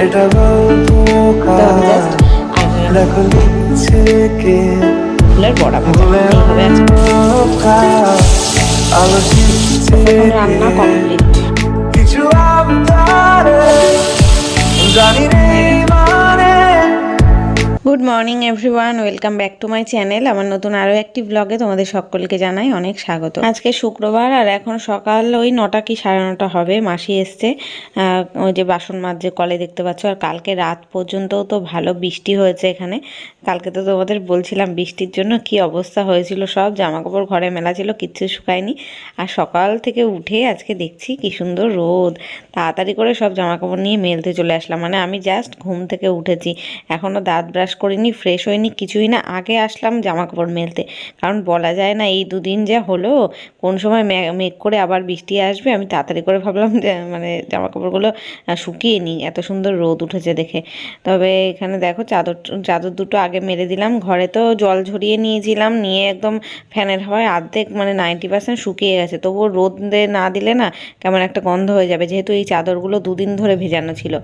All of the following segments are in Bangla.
এটা গল্প জাস্ট আর ফুলের বড়া ভাজা এইভাবে আছে। এখন রান্না কমপ্লিট। কিছু জানি রে মানে। Good morning everyone, welcome back to my channel. আমার নতুন আরও একটি ব্লগে তোমাদের সকলকে জানাই অনেক স্বাগত। আজকে শুক্রবার আর এখন সকাল ওই 9টা কি 9:30 হবে। মাসি এসছে, ওই যে বাসন মাজছে কলে দেখতে পাচ্ছ। আর কালকে রাত পর্যন্তও তো ভালো বৃষ্টি হয়েছে এখানে। কালকে তো তোমাদের বলছিলাম বৃষ্টির জন্য কি অবস্থা হয়েছিল, সব জামাকাপড় ঘরে মেলা ছিল, কিচ্ছু শুকায়নি। আর সকাল থেকে উঠে আজকে দেখছি কি সুন্দর রোদ, তাড়াতাড়ি করে সব জামাকাপড় নিয়ে মেলতে চলে আসলাম। মানে আমি জাস্ট ঘুম থেকে উঠেছি, এখনও দাঁত ব্রাশ করিনি, ফ্রেশ হয়নি, কিছুই না, আগে আসলাম জামা কাপড় মেলতে। কারণ বলা যায় না এই দুদিন যা হলো, কোন সময় মেঘ করে আবার বৃষ্টি আসবে। আমি তাড়াতাড়ি করে ভাবলাম যে মানে জামা কাপড়গুলো শুকিয়ে নিই, এত সুন্দর রোদ উঠেছে দেখে। তবে এখানে দেখো চাদর চাদর দুটো আগে মেলে দিলাম। ঘরে তো জল ঝরিয়ে নিয়েছিলাম, নিয়ে একদম ফ্যানের হাওয়ায় অর্ধেক মানে 90% শুকিয়ে গেছে। তবুও রোদে না দিলে না কেমন একটা গন্ধ হয়ে যাবে, যেহেতু এই চাদরগুলো দুদিন ধরে ভেজানো ছিল।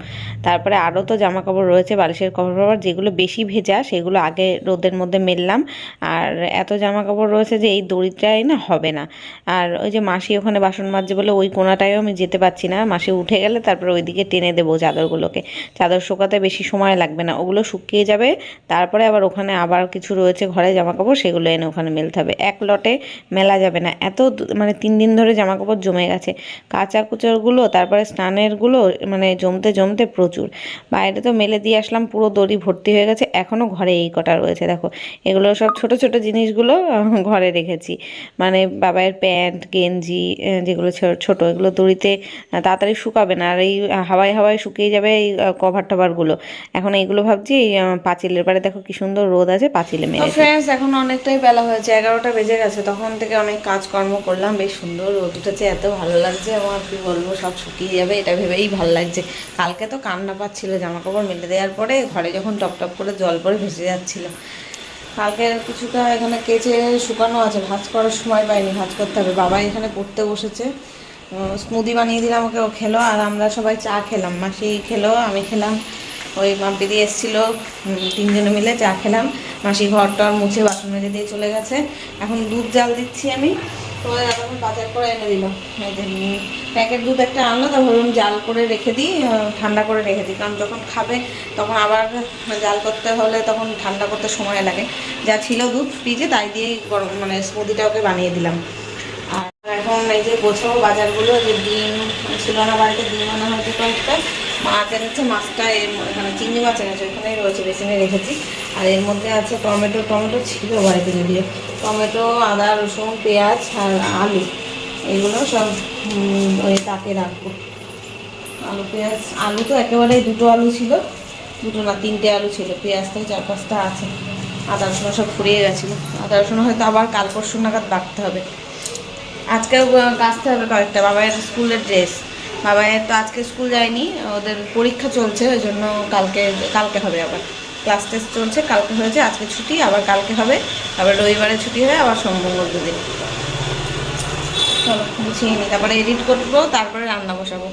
তারপরে আরও তো জামা কাপড় রয়েছে, বালিশের কভার ফভার, যেগুলো বেশি ভেজা সেগুলো আগে রোদের মধ্যে মেললাম। আর এত জামা কাপড় রয়েছে যে এই দড়িটাই না হবে না। আর ওই যে মাসি ওখানে বাসন মাজছে বলে ওই কোনাটায়ও আমি যেতে পারছি না। মাসি উঠে গেলে তারপরে ওইদিকে টেনে দেবো চাদরগুলোকে। চাদর শুকাতে বেশি সময় লাগবে না, ওগুলো শুকিয়ে যাবে। তারপরে আবার ওখানে আবার কিছু রয়েছে ঘরে জামা কাপড়, সেগুলো এনে ওখানে মেলতে হবে। এক লটে মেলা যাবে না, এত মানে 3 দিন ধরে জামা কাপড় জমে গেছে। কাঁচা কুচোরগুলো, তারপরে স্নানেরগুলো, মানে জমতে জমতে প্রচুর। বাইরে তো মেলে দিয়ে আসলাম, পুরো দড়ি ভর্তি হয়ে গেছে। এখনও ঘরে এই কটা রয়েছে দেখো। এগুলো সব ছোট ছোট জিনিসগুলো ঘরে রেখেছি। মানে বাবাইয়ের প্যান্ট গেঞ্জি, যেগুলো ছোট, এগুলো দড়িতে তাড়াতাড়ি শুকাবে না, আর এই হাওয়ায় হাওয়ায় শুকিয়ে যাবে এই কভার টভারগুলো। এখন এইগুলো ভাবছি এই পাঁচিলের পাড়ে দেখো কি সুন্দর রোদ আছে, পাঁচিলে মেলে। ফ্রেন্ডস, এখন অনেকটাই বেলা হয়েছে, 11টা বেজে গেছে। তখন থেকে অনেক কাজকর্ম করলাম, বেশ সুন্দর রোদ উঠেছে, এত ভালো লাগছে আমার, কি বলবো, সব শুকিয়ে যাবে এটা ভেবেই ভালো লাগছে। কালকে তো কান্না পাচ্ছিল জামা কাপড় মেলে দেওয়ার পরে, ঘরে যখন টপ টপ করে জল পরে ভেসে যাচ্ছিল। কালকে কিছুটা এখানে কেচে শুকানো আছে, ভাঁজ করার সময় পাইনি, ভাঁজ করতে হবে। বাবা এখানে পড়তে বসেছে, স্মুদি বানিয়ে দিলাম ওকে, ও খেলো, আর আমরা সবাই চা খেলাম। মাসি খেলো, আমি খেলাম, ওই মাম্পি দিয়ে এসেছিলো, 3জনে মিলে চা খেলাম। মাসি ঘর টর মুছে বাসন মেজে দিয়ে চলে গেছে। এখন দুধ জাল দিচ্ছি আমি। তো এখন বাজার করে এনে দিল, এই যে প্যাকেট দুধ একটা আনলো, তা ভাবলাম জাল করে রেখে দিই, ঠান্ডা করে রেখে দিই, কারণ যখন খাবে তখন আবার জাল করতে হলে তখন ঠান্ডা করতে সময় লাগে। যা ছিল দুধ ফ্রিজে, তাই দিয়েই গরম মানে স্মুদিটা ওকে বানিয়ে দিলাম। আর এখন এই যে গোছাবো বাজারগুলো, যে ডিম ছিল না বাড়িতে, ডিম আনা হয়েছে কয়েকটা, মাছ এনেছে, মাছটা এখানে চিংড়ি মাছ এনেছে, ওখানেই রয়েছে, বেসিনে রেখেছি। আর এর মধ্যে আছে টমেটো ছিল বাড়িতে যদিও, টমেটো, আদা রসুন পেঁয়াজ আর আলু, এগুলো সব ওই তাকে রাখবো। আলু পেঁয়াজ, আলু তো একেবারে 2টো আলু ছিল, 2টো না 3টে আলু ছিল, পেঁয়াজ তো 4-5টা আছে। আদা রসুন সব ফুরিয়ে গেছিলো, আদা রসুন হয়তো আবার কাল পরশু নাগাদ বাটতে হবে। আজকেও কাচতে হবে কয়েকটা। বাবাইয়ের স্কুলের ড্রেস, বাবাইয়ের তো আজকে স্কুল যায়নি, ওদের পরীক্ষা চলছে, ওই জন্য কালকে হবে। আবার ক্লাস টেস্ট চলছে, কালকে হয়েছে, আজকে ছুটি, আবার কালকে হবে, আবার রবিবারে ছুটি হয়ে আবার সোমবার দুদিন। চলো গুছিয়ে নিই, তারপরে এডিট করবো, তারপরে রান্না বসাবো।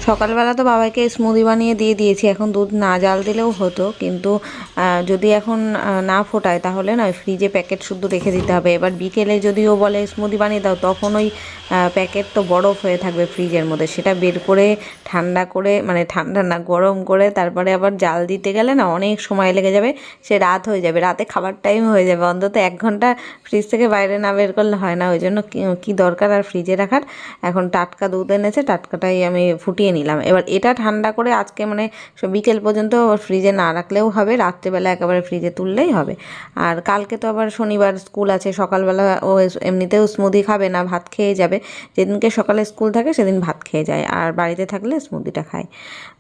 সকালবেলা তো বাবাকে স্মুদি বানিয়ে দিয়ে দিয়েছি, এখন দুধ না জাল দিলেও হতো, কিন্তু যদি এখন না ফোটায় তাহলে না ফ্রিজে প্যাকেট শুদ্ধ রেখে দিতে হবে। এবার বিকেলে যদিও বলে স্মুদি বানিয়ে দাও, তখন ওই প্যাকেট তো বরফ হয়ে থাকবে ফ্রিজের মধ্যে, সেটা বের করে ঠান্ডা করে, মানে ঠান্ডা না গরম করে তারপরে আবার জাল দিতে গেলে না অনেক সময় লেগে যাবে, সে রাত হয়ে যাবে, রাতে খাবার টাইম হয়ে যাবে। অন্তত 1 ঘন্টা ফ্রিজ থেকে বাইরে না বের করলে হয় না, ওই জন্য কি দরকার আর ফ্রিজে রাখার। এখন টাটকা দুধ এনেছে, টাটকাটাই আমি ফুটিয়ে নিলাম। এবার এটা ঠান্ডা করে আজকে মানে বিকেল পর্যন্ত ফ্রিজে না রাখলেও হবে, রাত্রেবেলা একেবারে ফ্রিজে তুললেই হবে। আর কালকে তো আবার শনিবার স্কুল আছে, সকালবেলা ও এমনিতেও স্মুদি খাবে না, ভাত খেয়ে যাবে, যেদিনকে সকালে স্কুল থাকে সেদিন ভাত খেয়ে যায়, আর বাড়িতে থাকলে স্মুদিটা খায়।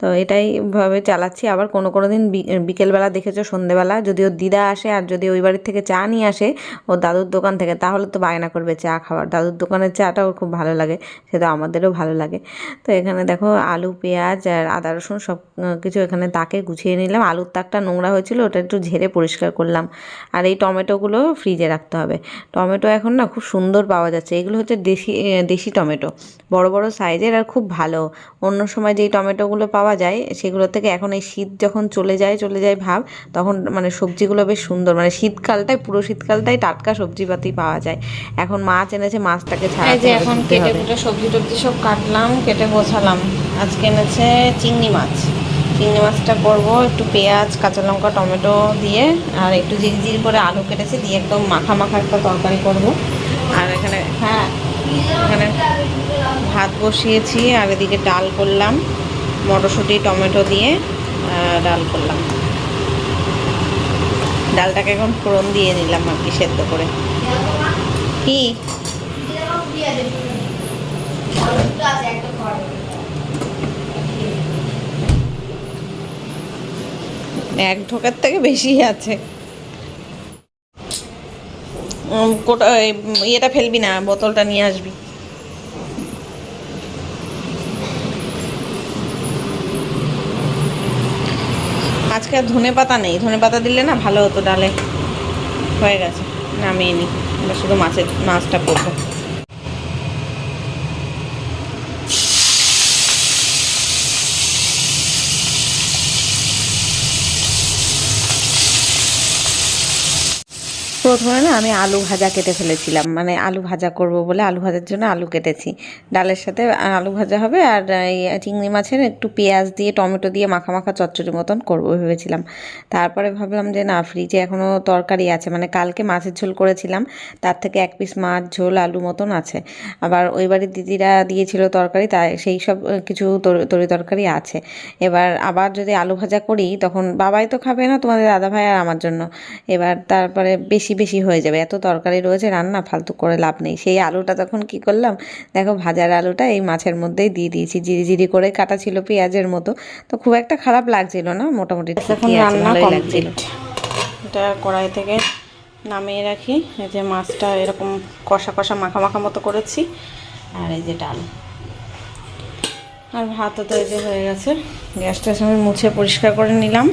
তো এটাই ভাবে চালাচ্ছি। আবার কোনো দিন বিকেলবেলা দেখেছো সন্ধেবেলা যদি ওর দিদা আসে আর যদি ওই বাড়ির থেকে চা নিয়ে আসে ওর দাদুর দোকান থেকে, তাহলে তো বায়না করবে চা খাওয়ার। দাদুর দোকানের চাটা ওর খুব ভালো লাগে, সেটা আমাদেরও ভালো লাগে। তো এখানে দেখো আলু, পেঁয়াজ আর আদা রসুন সব কিছু এখানে তাকে গুছিয়ে নিলাম। আলুর তাকটা নোংরা হয়েছিল, ওটা একটু ঝেড়ে পরিষ্কার করলাম। আর এই টমেটোগুলো ফ্রিজে রাখতে হবে। টমেটো এখন না খুব সুন্দর পাওয়া যাচ্ছে, এগুলো হচ্ছে দেশি টমেটো, বড় বড় সাইজের আর খুব ভালো। অন্য সময় যেই টমেটোগুলো পাওয়া যায় সেগুলো থেকে এখন এই শীত যখন চলে যায় ভাব, তখন মানে সবজিগুলো বেশ সুন্দর, মানে শীতকালটায় পুরো শীতকালটাই টাটকা সবজিপাতি পাওয়া যায়। এখন মাছ এনেছে, মাছটাকে ছাড়াতে হবে। এখন কেটে কুটে সবজি টবজি সব কাটলাম, কেটে গোছালাম। আজকে এনেছে চিংড়ি মাছটা করবো একটু পেঁয়াজ, কাঁচা লঙ্কা, টমেটো দিয়ে, আর একটু জিরি করে আলু কেটেছি দিয়ে একদম মাখা একটা তরকারি করব। আর এখানে ভাত বসিয়েছি, আর এদিকে ডাল করলাম, মটরশুঁটি টমেটো দিয়ে ডাল করলাম। ডালটাকে এখন ফোড়ন দিয়ে নিলাম আর কি, সেদ্ধ করে। কি এক ঢোকার থেকে বেশি আছে। ইয়েটা ফেলবি না, বোতলটা নিয়ে আসবি। আজকে আর ধনেপাতা নেই, ধনেপাতা দিলে না ভালো হতো ডালে। হয়ে গেছে, নামিয়ে নি, শুধু মাছটা করবো। প্রথমে না আমি আলু ভাজা কেটে ফেলেছিলাম, মানে আলু ভাজা করব বলে আলু ভাজার জন্য আলু কেটেছি। ডালের সাথে আলু ভাজা হবে, আর এই চিংড়ি মাছের একটু পেঁয়াজ দিয়ে টমেটো দিয়ে মাখা চচ্চড়ি মতন করবো ভেবেছিলাম। তারপরে ভাবলাম যে না, ফ্রিজে এখনও তরকারি আছে, মানে কালকে মাছের ঝোল করেছিলাম, তার থেকে এক পিস মাছ ঝোল আলু মতন আছে। আবার ওই বাড়ির দিদিরা দিয়েছিল তরকারি, তাই সেই সব কিছু তরকারি আছে। আবার যদি আলু ভাজা করি তখন বাবাই তো খাবে না, তোমাদের দাদাভাই আর আমার জন্য। তারপরে বেশি হয়ে যাবে, এত তরকারি রয়েছে, রান্না ফালতু করে লাভ নেই। সেই আলুটা তখন কি করলাম দেখো, ভাজার আলুটা এই মাছের মধ্যেই দিয়ে দিয়েছি, জিরি করে কাটা ছিল পেঁয়াজের মতো। তো খুব একটা খারাপ লাগছিল না, মোটামুটি এখন রান্না লাগছিল। এটা কড়াই থেকে নামিয়ে রাখি। এই যে মাছটা এরকম কষা মাখা মতো করেছি, আর এই যে ডাল আর ভাতও তো এই যে হয়ে গেছে। গ্যাসটা আমি মুছে পরিষ্কার করে নিলাম।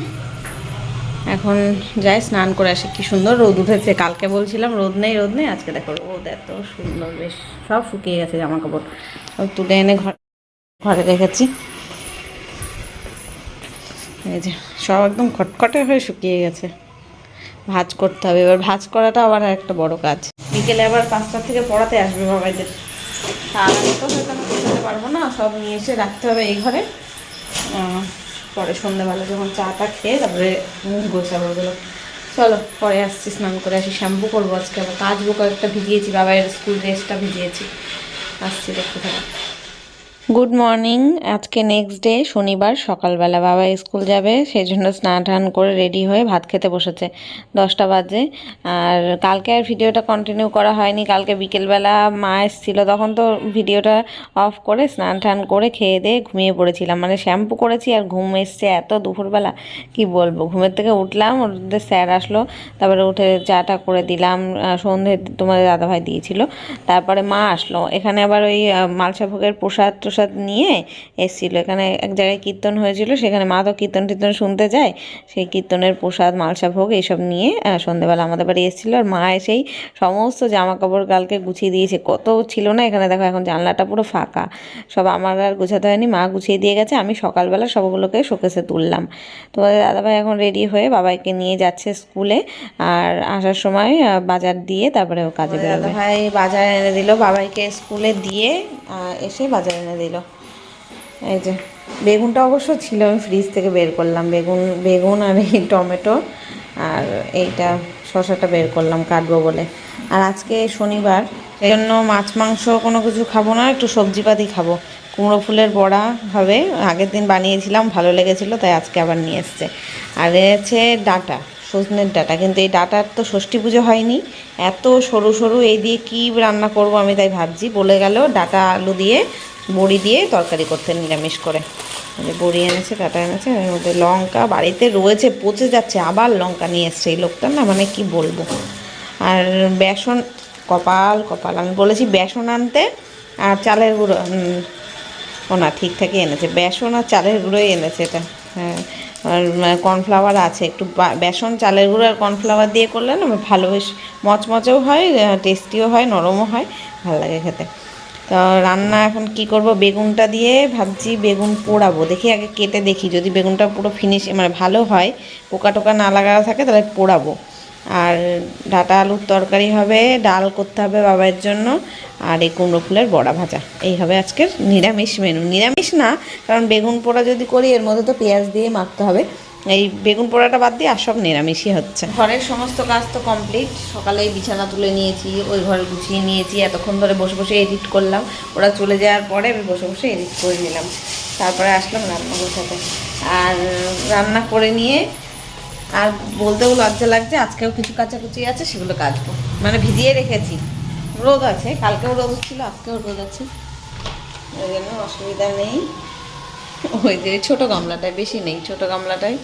এখন যাই স্নান করে আসি। কি সুন্দর রোদ উঠেছে, কালকে বলছিলাম রোদ নেই, আজকে দেখো রোদ এত সুন্দর, বেশ সব শুকিয়ে গেছে জামা কাপড়, সব তুলে এনে ঘরে রেখেছি। এই যে সব একদম খটখটে হয়ে শুকিয়ে গেছে। ভাঁজ করতে হবে, এবার ভাঁজ করাটা আবার একটা বড় কাজ। বিকেলে আবার 5টা থেকে পড়াতে আসবে বাবাইদের, তার আগে তো হয়তো আমি পৌঁছাতে পারবো না, সব নিয়ে এসে রাখতে হবে এই ঘরে। পরে সন্ধ্যাবেলা যখন চাটা খেয়ে তারপরে গোছাবো ওগুলো। চলো পরে আসছি, স্নান করে আসি, শ্যাম্পু করবো আজকে, আবার কাচবো, কয়েকটা ভিজিয়েছি, বাবার স্কুল ড্রেসটা ভিজিয়েছি। আসছি, দেখতে থাকো। Good morning. আজকে নেক্সট ডে, শনিবার, সকালবেলা বাবা স্কুল যাবে, সেই জন্য স্নান টান করে রেডি হয়ে ভাত খেতে বসেছে। 10টা বাজে। আর কালকে আর ভিডিওটা কন্টিনিউ করা হয়নি। কালকে বিকেলবেলা মা এসেছিলো, তখন তো ভিডিওটা অফ করে স্নান টান করে খেয়ে দিয়ে ঘুমিয়ে পড়েছিলাম, মানে শ্যাম্পু করেছি আর ঘুম এসছে এত দুপুরবেলা, কি বলবো। ঘুমের থেকে উঠলাম, ওদের স্যার আসলো, তারপরে উঠে চাটা করে দিলাম, সন্ধে তোমাদের দাদাভাই দিয়েছিল। তারপরে মা আসলো, এখানে আবার ওই মালসা ভোগের প্রসাদ নিয়ে এসেছিলো। এখানে এক জায়গায় কীর্তন হয়েছিল, সেখানে মা তো কীর্তন শুনতে যায়, সেই কীর্তনের প্রসাদ, মালসা ভোগ এইসব নিয়ে সন্ধ্যেবেলা আমাদের বাড়ি এসেছিলো। আর মা এসেই সমস্ত জামা কাপড় কালকে গুছিয়ে দিয়েছে, কত ছিল না। এখানে দেখো এখন জানলাটা পুরো ফাঁকা, সব আমার আর গুছাতে হয়নি, মা গুছিয়ে দিয়ে গেছে। আমি সকালবেলা সবগুলোকে শোকেসে তুললাম। তোমাদের দাদাভাই এখন রেডি হয়ে বাবাইকে নিয়ে যাচ্ছে স্কুলে, আর আসার সময় বাজার দিয়ে তারপরে ও কাজে বেরোবে। দাদাভাই বাজার এনে দিল, বাবাইকে স্কুলে দিয়ে এসে বাজার এনে দিল। এই যে বেগুনটা অবশ্য ছিল, আমি ফ্রিজ থেকে বের করলাম, বেগুন আর এই টমেটো, আর এইটা শসাটা বের করলাম কাটবো বলে। আর আজকে শনিবার, সেই জন্য মাছ মাংস কোনো কিছু খাবো না, একটু সবজিপাতি খাবো। কুমড়ো ফুলের বড়া হবে, আগের দিন বানিয়েছিলাম, ভালো লেগেছিলো, তাই আজকে আবার নিয়ে এসছে। আর এনেছে ডাঁটা, সজনের ডাঁটা, কিন্তু এই ডাঁটার তো ষষ্ঠী পুজো হয়নি, এত সরু সরু এই দিয়ে কী রান্না করব আমি তাই ভাবছি। বলে গেল ডাঁটা আলু দিয়ে বড়ি দিয়ে তরকারি করতে নিরামিষ করে। বড়ি এনেছে, ডাঁটা এনেছে, এর মধ্যে লঙ্কা বাড়িতে রয়েছে, পচে যাচ্ছে, আবার লঙ্কা নিয়ে এসছে এই লোকটা, না মানে কি বলবো। আর বেসন, কপাল কপাল, আমি বলেছি বেসন আনতে, আর চালের গুঁড়ো, ও না ঠিকঠাকই এনেছে, বেসন আর চালের গুঁড়োই এনেছে এটা। হ্যাঁ, আর কর্নফ্লাওয়ার আছে একটু, বেসন চালের গুঁড়ো আর কর্নফ্লাওয়ার দিয়ে করলে না ভালো, বেশ মচমচেও হয়, টেস্টিও হয়, নরমও হয়, ভালো লাগে খেতে। তো রান্না এখন কি করব, বেগুনটা দিয়ে ভাবছি বেগুন পোড়াবো, দেখি আগে কেটে দেখি, যদি বেগুনটা পুরো ফিনিশ মানে ভালো হয়, পোকা টোকা না লাগানো থাকে, তাহলে পোড়াবো। আর ডাঁটা আলুর তরকারি হবে, ডাল করতে হবে বাবার জন্য, আর এই কুমড়ো ফুলের বড়া ভাজা, এই হবে আজকের নিরামিষ মেনু। নিরামিষ না, কারণ বেগুন পোড়া যদি করি এর মধ্যে তো পেঁয়াজ দিয়ে মাখতে হবে, এই বেগুন পোড়াটা বাদ দিয়ে আর সব নিরামিষই হচ্ছে। ঘরের সমস্ত কাজ তো কমপ্লিট, সকালেই বিছানা তুলে নিয়েছি, ওই ঘরে গুছিয়ে নিয়েছি, এতক্ষণ ধরে বসে বসে এডিট করলাম, ওরা চলে যাওয়ার পরে আমি বসে বসে এডিট করে নিলাম, তারপরে আসলাম রান্না বসাতে। আর রান্না করে নিয়ে, আর বলতেও লজ্জা লাগছে, আজকেও কিছু কাচাকুচি আছে, সেগুলো কাচবো, মানে ভিজিয়ে রেখেছি, রোদ আছে, কালকেও রোদ ছিল, আজকেও রোদ আছে, ওই জন্য অসুবিধা নেই। ওই যে ছোটো গামলাটায়, বেশি নেই, ছোটো গামলাটায়,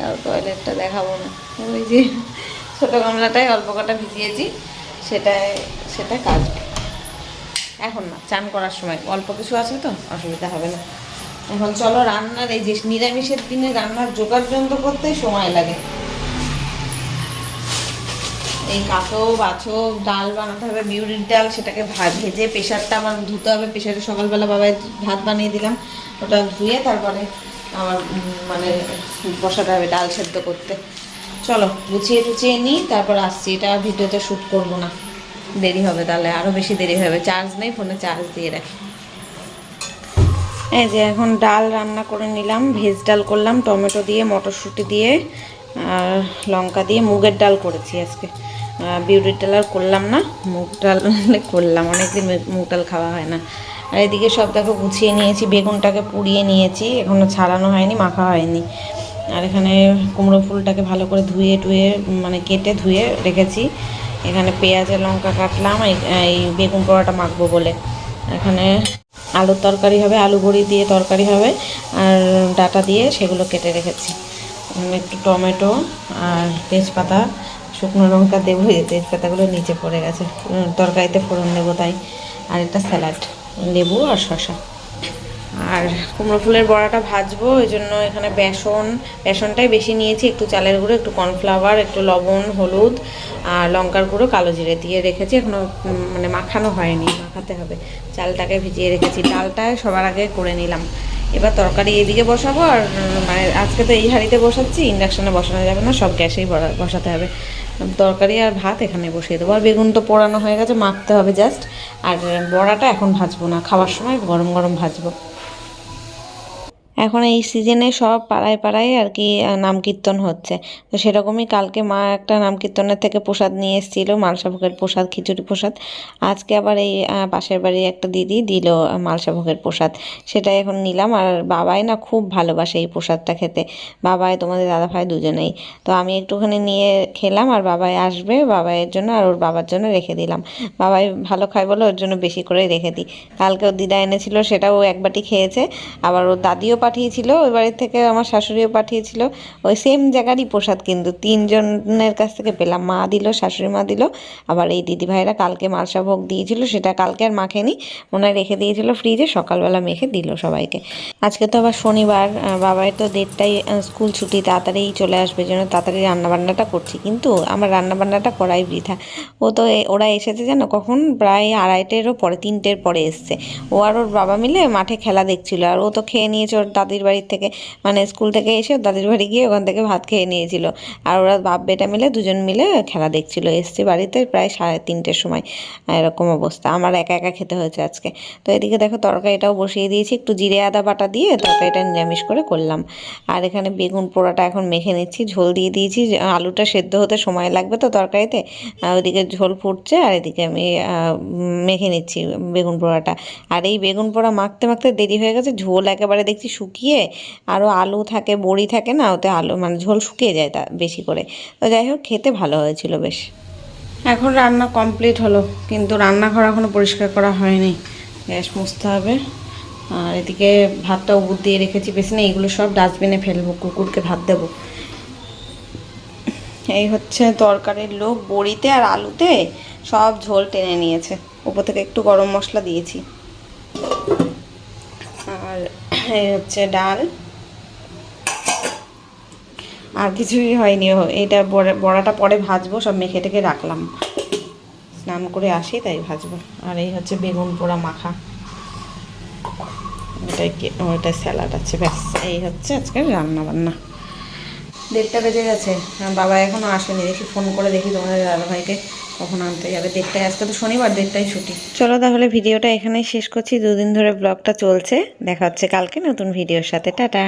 আর টয়লেটটা দেখাবো না, ওই যে ছোটো গামলাটায় অল্প কটা ভিজিয়েছি, সেটা কাচবো এখন না, চান করার সময় অল্প কিছু আছে তো অসুবিধা হবে না। এখন চলো রান্নার, এই যে নিরামিষের দিনে রান্নার জোগাড় যন্ত্র করতেই সময় লাগে, এই কাটো বাছো, ডাল বানাতে হবে, বিউলির ডাল, সেটাকে ভেজে প্রেশারটা আমার ধুতে হবে, প্রেশারে সকালবেলা বাবাই ভাত বানিয়ে দিলাম, ওটা ধুয়ে তারপরে আমার মানে বসাতে হবে ডাল সেদ্ধ করতে। চলো গুছিয়ে টুচিয়ে নিই, তারপর আসছি, এটা ভিডিওতে শ্যুট করবো না, দেরি হবে, তাহলে আরও বেশি দেরি হবে, চার্জ নেই ফোনে, চার্জ দিয়ে রাখি। এই যে এখন ডাল রান্না করে নিলাম, ভেজ ডাল করলাম টমেটো দিয়ে, মটরশুঁটি দিয়ে, আর লঙ্কা দিয়ে, মুগের ডাল করেছি আজকে, বিউলির ডাল আর করলাম না, মুগ ডাল করলাম, অনেকদিন মুগ ডাল খাওয়া হয় না। আর এদিকে সব দেখো গুছিয়ে নিয়েছি, বেগুনটাকে পুড়িয়ে নিয়েছি, এখনও ছাড়ানো হয়নি, মাখা হয়নি। আর এখানে কুমড়ো ফুলটাকে ভালো করে ধুয়ে টুয়ে মানে কেটে ধুয়ে রেখেছি, এখানে পেঁয়াজ আর লঙ্কা কাটলাম এই বেগুন পোড়াটা মাখবো বলে। এখানে আলুর তরকারি হবে, আলু বড়ি দিয়ে তরকারি হবে, আর ডাঁটা দিয়ে সেগুলো কেটে রেখেছি। একটু টমেটো আর তেজপাতা, শুকনো লঙ্কা দেবো, এই তেজপাতাগুলো নিচে পড়ে গেছে, তরকারিতে ফোড়ন দেবো তাই। আর একটা স্যালাড, লেবু আর শসা। আর কুমড়ো ফুলের বড়াটা ভাজবো, ওই জন্য এখানে বেসনটাই বেশি নিয়েছি, একটু চালের গুঁড়ো, একটু কর্নফ্লাওয়ার, একটু লবণ, হলুদ আর লঙ্কার গুঁড়ো, কালো জিরে দিয়ে রেখেছি, এখনও মানে মাখানো হয়নি, মাখাতে হবে। চালটাকে ভিজিয়ে রেখেছি, ডালটায় সবার আগে করে নিলাম। এবার তরকারি এদিকে বসাবো, আর মানে আজকে তো এই হাঁড়িতে বসাচ্ছি, ইন্ডাকশানে বসানো যাবে না, সব গ্যাসেই বসাতে হবে। তরকারি আর ভাত এখানে বসিয়ে দেবো, আর বেগুন তো পোড়ানো হয়ে গেছে, মাখতে হবে জাস্ট। আর বড়াটা এখন ভাজবো না, খাওয়ার সময় গরম গরম ভাজবো। এখন এই সিজনে সব পাড়ায় পাড়ায় আর কি নাম কীর্তন হচ্ছে, তো সেরকমই কালকে মা একটা নাম কীর্তনের থেকে প্রসাদ নিয়ে এসেছিলো, মালসাভোগের প্রসাদ, খিচুড়ি প্রসাদ। আজকে আবার এই পাশের বাড়ির একটা দিদি দিল মালসাভোগের প্রসাদ, সেটাই এখন নিলাম। আর বাবাই না খুব ভালোবাসে এই প্রসাদটা খেতে, বাবাই তোমাদের দাদাভাই দুজনেই। তো আমি একটুখানি নিয়ে খেলাম, আর বাবাই আসবে, বাবাইয়ের জন্য আর ওর বাবার জন্য রেখে দিলাম। বাবাই ভালো খায় বলে ওর জন্য বেশি করেই রেখে দিই। কালকে ওর দিদা এনেছিল, সেটাও এক বাটি খেয়েছে, আবার ওর দাদিও পাঠিয়েছিল ওই বাড়ির থেকে, আমার শাশুড়িও পাঠিয়েছিল, ওই সেম জায়গারই প্রসাদ, কিন্তু তিনজনের কাছ থেকে পেলাম, মা দিল, শাশুড়ি মা দিল, আবার এই দিদিভাইরা কালকে মালসাভোগ দিয়েছিল, সেটা কালকে আর মাখেনি, মনে হয় রেখে দিয়েছিল ফ্রিজে, সকালবেলা মেখে দিল সবাইকে। আজকে তো আবার শনিবার, বাবাই তো 1:30টায় স্কুল ছুটি, তাড়াতাড়ি চলে আসবে, জন্য তাড়াতাড়ি রান্নাবান্নাটা করছি, কিন্তু আমার রান্নাবান্নাটা করাই বৃথা। ও তো ওরা এসেছে জানো কখন, প্রায় 2:30-এরও পরে, 3টের পরে এসছে। ও আর ওর বাবা মিলে মাঠে খেলা দেখছিল, আর ও তো খেয়ে নিয়েছে ওর দাদির বাড়ির থেকে, মানে স্কুল থেকে এসে ওর দাদির বাড়ি গিয়ে ওখান থেকে ভাত খেয়ে নিয়েছিল, আর ওরা বাপ বেটা মিলে দুজন মিলে খেলা দেখছিল। এসছে বাড়িতে প্রায় 3:30-এর সময়, এরকম অবস্থা, আমার একা একা খেতে হয়েছে আজকে। তো এদিকে দেখো তরকারিটাও বসিয়ে দিয়েছি, একটু জিরে আদা বাটা দিয়ে তরকারিটা নিরামিষ করে করলাম। আর এখানে বেগুন পোড়াটা এখন মেখে নিচ্ছি, ঝোল দিয়ে দিয়েছি, আলুটা সেদ্ধ হতে সময় লাগবে তো তরকারিতে, ওইদিকে ঝোল ফুটছে, আর এদিকে আমি মেখে নিচ্ছি বেগুন পোড়াটা। আর এই বেগুন পোড়া মাখতে মাখতে দেরি হয়ে গেছে, ঝোল একেবারে দেখছি শুকিয়ে শুকিয়ে আরও আলু থাকে, বড়ি থাকে না, ওতে আলু মানে ঝোল শুকিয়ে যায় তা বেশি করে। তো যাই হোক, খেতে ভালো হয়েছিল বেশ। এখন রান্না কমপ্লিট হলো, কিন্তু রান্নাঘর এখনও পরিষ্কার করা হয়নি, গ্যাস মুছতে হবে। আর এদিকে ভাতটা উবুর দিয়ে রেখেছি বেসিনে, এইগুলো সব ডাস্টবিনে ফেলবো, কুকুরকে ভাত দেবো। এই হচ্ছে তরকারির লোক, বড়িতে আর আলুতে সব ঝোল টেনে নিয়েছে। উপর থেকে একটু গরম মশলা দিয়েছি। আর এই হচ্ছে ডাল, আর কিছুই হয়নি। এটা বড়াটা পরে ভাজবো, সব মেখে টেখে রাখলাম, স্নান করে আসি তাই ভাজবো। আর এই হচ্ছে বেগুন পোড়া মাখা, ওইটা স্যালাড আছে, ব্যাস। এই হচ্ছে আজকের রান্না বান্না। 1:30 বেজে গেছে, বাবা এখনও আসেনি। দেখি ফোন করে দেখি তোমাদের দাদাভাইকে কখন আনতে যাবে। 1:30, আজকে তো শনিবার, 1:30 ছুটি। চলো তাহলে ভিডিওটা এখানেই শেষ করছি। 2 দিন ধরে ব্লগটা চলছে। দেখা হচ্ছে কালকে নতুন ভিডিওর সাথে। টাটা।